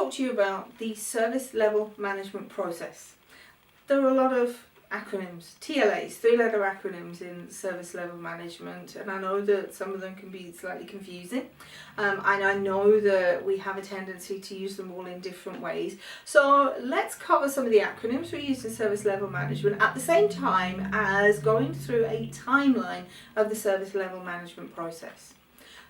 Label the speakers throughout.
Speaker 1: talk to you about the Service Level Management process. There are a lot of acronyms, TLAs, three-letter acronyms in Service Level Management, and I know that some of them can be slightly confusing, and I know that we have a tendency to use them all in different ways. So let's cover some of the acronyms we use in Service Level Management at the same time as going through a timeline of the Service Level Management process.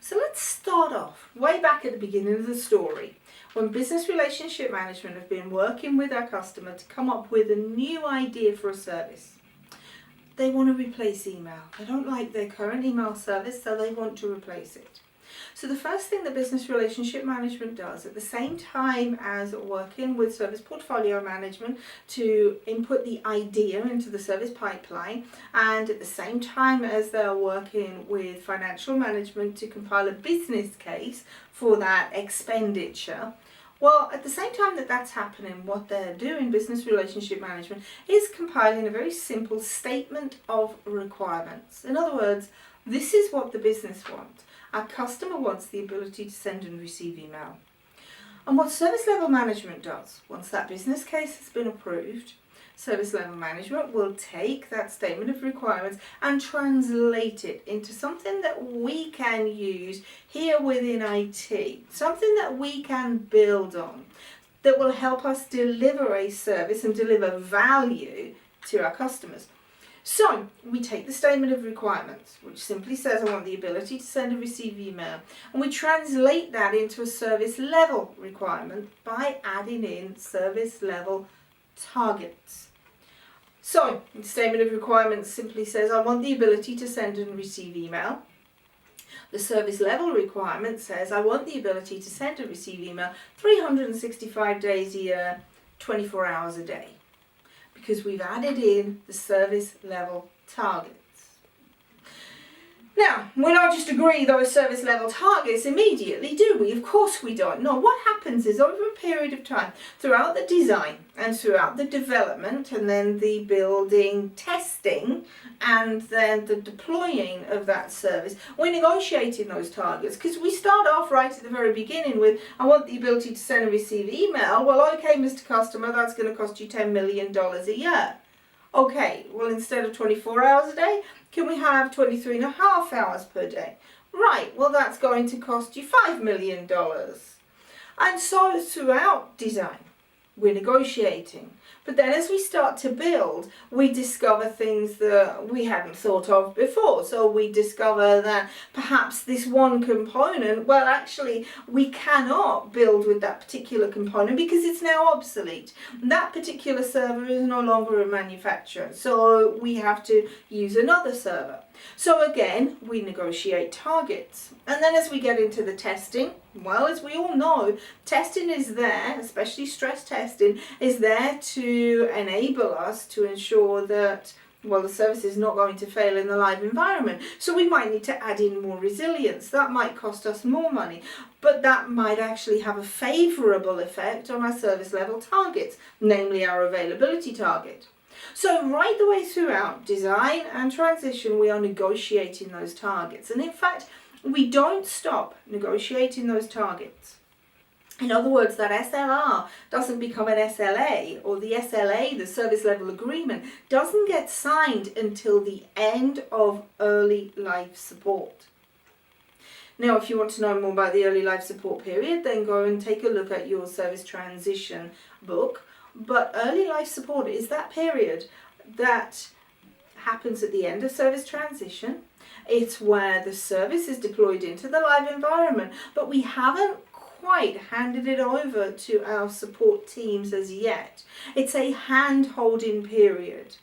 Speaker 1: So let's start off way back at the beginning of the story, when Business Relationship Management have been working with our customer to come up with a new idea for a service. They want to replace email. They don't like their current email service, so they want to replace it. So the first thing that Business Relationship Management does at the same time as working with Service Portfolio Management to input the idea into the service pipeline, and at the same time as they're working with Financial Management to compile a business case for that expenditure, well, at the same time that that's happening, what they're doing, Business Relationship Management, is compiling a very simple statement of requirements. In other words, this is what the business wants. Our customer wants the ability to send and receive email. And what Service Level Management does, once that business case has been approved, Service Level Management will take that statement of requirements and translate it into something that we can use here within IT, something that we can build on, that will help us deliver a service and deliver value to our customers. So we take the statement of requirements, which simply says I want the ability to send and receive email, and we translate that into a service level requirement by adding in service level targets. So the statement of requirements simply says I want the ability to send and receive email. The service level requirement says I want the ability to send and receive email 365 days a year, 24 hours a day, because we've added in the service level targets. Now, we don't just agree those service level targets immediately, do we? Of course we don't. No, what happens is over a period of time, throughout the design and throughout the development and then the building, testing, and then the deploying of that service, we're negotiating those targets, because we start off right at the very beginning with, I want the ability to send and receive email. Well, okay, Mr. Customer, that's going to cost you $10 million a year. Okay, well, instead of 24 hours a day, can we have 23 and a half hours per day? Right, well, that's going to cost you $5 million. And so throughout design, we're negotiating. But then as we start to build, we discover things that we hadn't thought of before. So we discover that perhaps this one component, well, actually, we cannot build with that particular component because it's now obsolete. That particular server is no longer a manufacturer, so we have to use another server. So again, we negotiate targets. And then as we get into the testing, well, as we all know, testing is there, especially stress testing, is there to enable us to ensure that, well, the service is not going to fail in the live environment. So we might need to add in more resilience. That might cost us more money, but that might actually have a favourable effect on our service level targets, namely our availability target. So right the way throughout design and transition, we are negotiating those targets. And in fact, we don't stop negotiating those targets. In other words, that SLR doesn't become an SLA, or the SLA, the service level agreement, doesn't get signed until the end of early life support. Now, if you want to know more about the early life support period, then go and take a look at your service transition book. But early life support is that period that happens at the end of service transition. It's where the service is deployed into the live environment, but we haven't quite handed it over to our support teams as yet. It's a hand-holding period.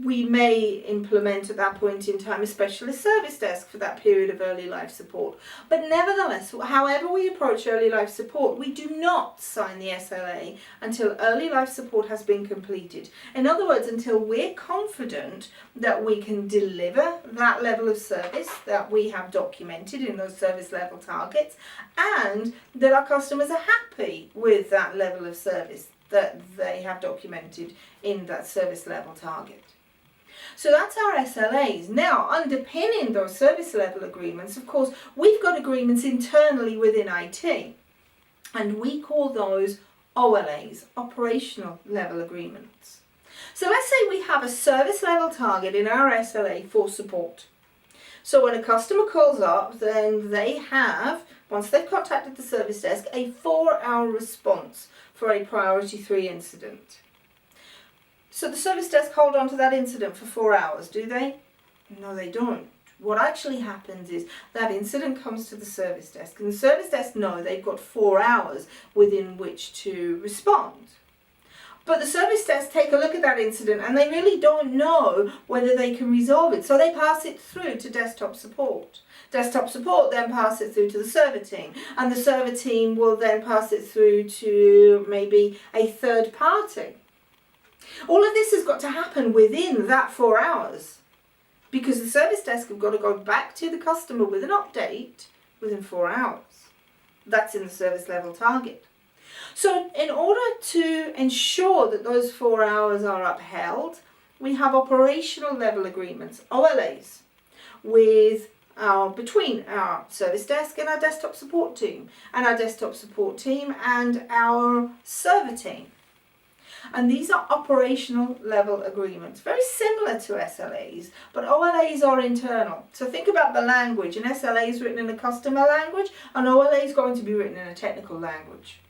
Speaker 1: We may implement at that point in time a specialist service desk for that period of early life support. But nevertheless, however we approach early life support, we do not sign the SLA until early life support has been completed. In other words, until we're confident that we can deliver that level of service that we have documented in those service level targets, and that our customers are happy with that level of service that they have documented in that service level target. So that's our SLAs. Now, underpinning those service level agreements, of course, we've got agreements internally within IT. And we call those OLAs, operational level agreements. So let's say we have a service level target in our SLA for support. So when a customer calls up, then they have, once they've contacted the service desk, a 4-hour response for a priority 3 incident. So the service desk hold on to that incident for 4 hours, do they? No, they don't. What actually happens is that incident comes to the service desk, and the service desk know they've got 4 hours within which to respond. But the service desk take a look at that incident and they really don't know whether they can resolve it. So they pass it through to desktop support. Desktop support then pass it through to the server team. And the server team will then pass it through to maybe a third party. All of this has got to happen within that 4 hours. Because the service desk have got to go back to the customer with an update within 4 hours. That's in the service level target. So in order to ensure that those 4 hours are upheld, we have operational level agreements, OLAs, between our service desk and our desktop support team, and our desktop support team and our server team. And these are operational level agreements, very similar to SLAs, but OLAs are internal. So think about the language. An SLA is written in a customer language, an OLA is going to be written in a technical language.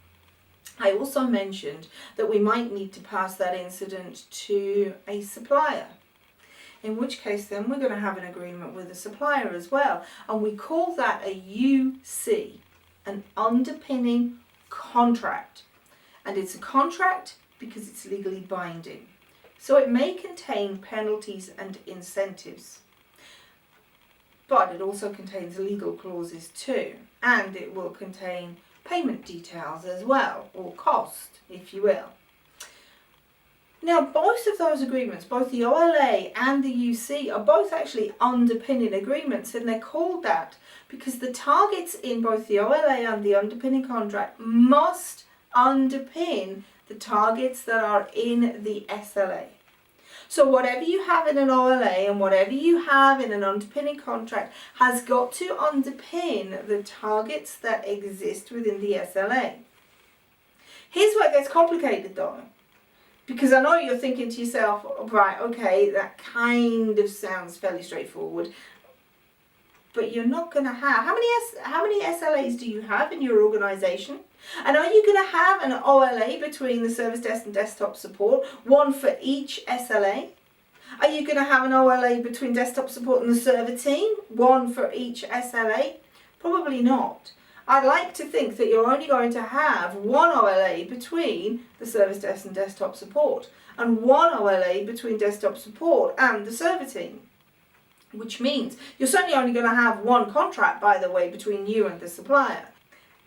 Speaker 1: I also mentioned that we might need to pass that incident to a supplier, in which case then we're going to have an agreement with the supplier as well, and we call that a UC, an underpinning contract. And it's a contract because it's legally binding. So it may contain penalties and incentives, but it also contains legal clauses too, and it will contain payment details as well, or cost, if you will. Now, both of those agreements, both the OLA and the UC, are both actually underpinning agreements, and they're called that because the targets in both the OLA and the underpinning contract must underpin the targets that are in the SLA. So whatever you have in an OLA and whatever you have in an underpinning contract has got to underpin the targets that exist within the SLA. Here's where it gets complicated though, because I know you're thinking to yourself, right, okay, that kind of sounds fairly straightforward, but you're not going to have, how many SLAs do you have in your organization? And are you going to have an OLA between the service desk and desktop support, one for each SLA? Are you going to have an OLA between desktop support and the server team, one for each SLA? Probably not. I'd like to think that you're only going to have one OLA between the service desk and desktop support, and one OLA between desktop support and the server team. Which means you're certainly only going to have one contract, by the way, between you and the supplier.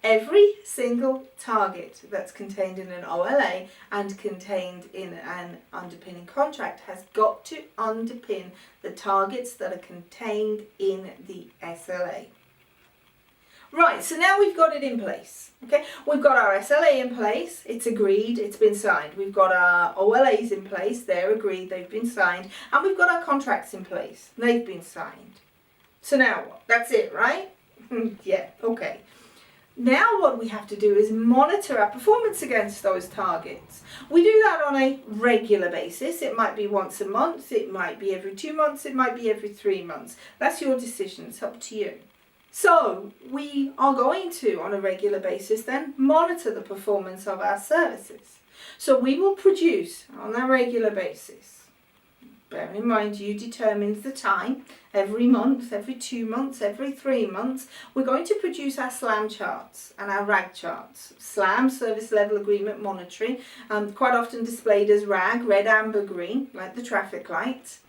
Speaker 1: Every single target that's contained in an OLA and contained in an underpinning contract has got to underpin the targets that are contained in the SLA. Right, so now we've got it in place. Okay, we've got our SLA in place, it's agreed, it's been signed. We've got our OLAs in place, they're agreed, they've been signed, and we've got our contracts in place, they've been signed. So now what? That's it, right? Yeah, okay. Now what we have to do is monitor our performance against those targets. We do that on a regular basis. It might be once a month, it might be every 2 months, it might be every 3 months. That's your decision, it's up to you. So we are going to, on a regular basis, then monitor the performance of our services. So we will produce on a regular basis. Bearing in mind you determine the time, every month, every 2 months, every 3 months, we're going to produce our SLAM charts and our RAG charts. SLAM, Service Level Agreement Monitoring, quite often displayed as RAG, red, amber, green, like the traffic lights.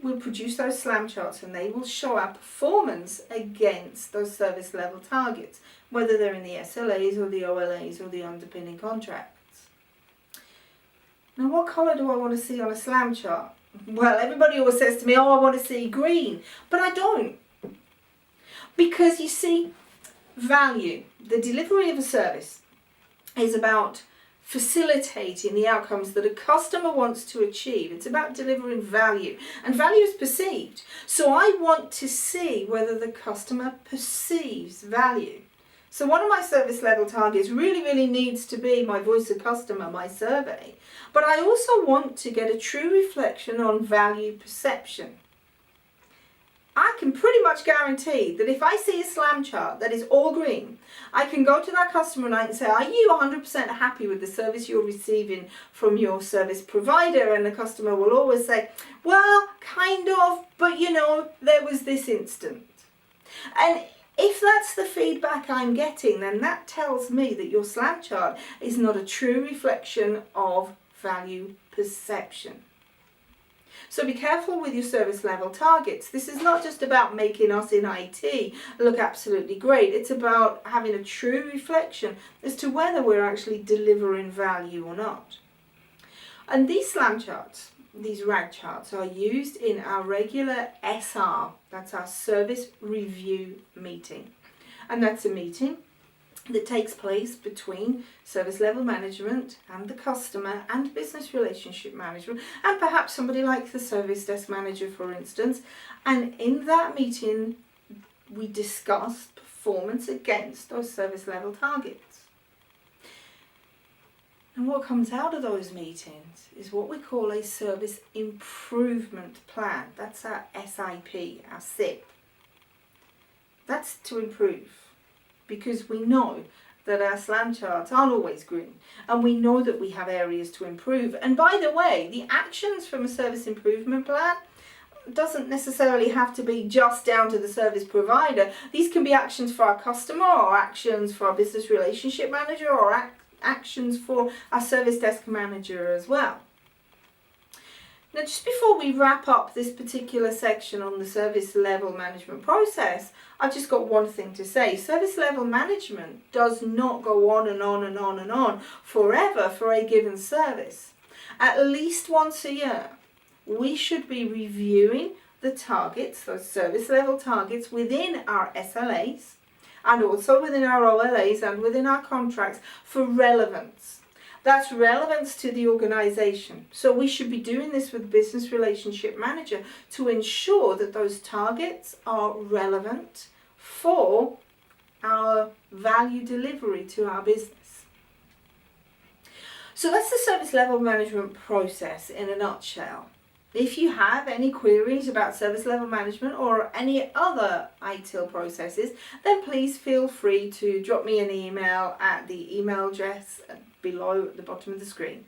Speaker 1: We'll produce those SLAM charts and they will show our performance against those service level targets, whether they're in the SLAs or the OLAs or the underpinning contracts. Now what colour do I want to see on a SLAM chart? Well, everybody always says to me, oh, I want to see green, but I don't. Because you see, value, the delivery of a service is about facilitating the outcomes that a customer wants to achieve. It's about delivering value, and value is perceived. So I want to see whether the customer perceives value. So one of my service level targets really needs to be my voice of customer, my survey. But I also want to get a true reflection on value perception. I can pretty much guarantee that if I see a SLAM chart that is all green, I can go to that customer and I can say, are you 100% happy with the service you're receiving from your service provider? And the customer will always say, well, kind of, but you know, there was this incident. And if that's the feedback I'm getting, then that tells me that your SLAM chart is not a true reflection of value perception. So be careful with your service level targets. This is not just about making us in IT look absolutely great. It's about having a true reflection as to whether we're actually delivering value or not. And these SLAM charts, these RAG charts, are used in our regular SR, that's our service review meeting. And that's a meeting that takes place between service level management and the customer and business relationship management, and perhaps somebody like the service desk manager, for instance. And in that meeting, we discuss performance against those service level targets. And what comes out of those meetings is what we call a service improvement plan. That's our SIP, our SIP. That's to improve, because we know that our SLAM charts aren't always green, and we know that we have areas to improve. And by the way, the actions from a service improvement plan doesn't necessarily have to be just down to the service provider. These can be actions for our customer, or actions for our business relationship manager, or actions for our service desk manager as well. Now, just before we wrap up this particular section on the service level management process, I've just got one thing to say. Service level management does not go on and on and on and on forever for a given service. At least once a year, we should be reviewing the targets, those service level targets within our SLAs and also within our OLAs and within our contracts for relevance. That's relevance to the organisation. So we should be doing this with the business relationship manager to ensure that those targets are relevant for our value delivery to our business. So that's the service level management process in a nutshell. If you have any queries about service level management or any other ITIL processes, then please feel free to drop me an email at the email address below at the bottom of the screen.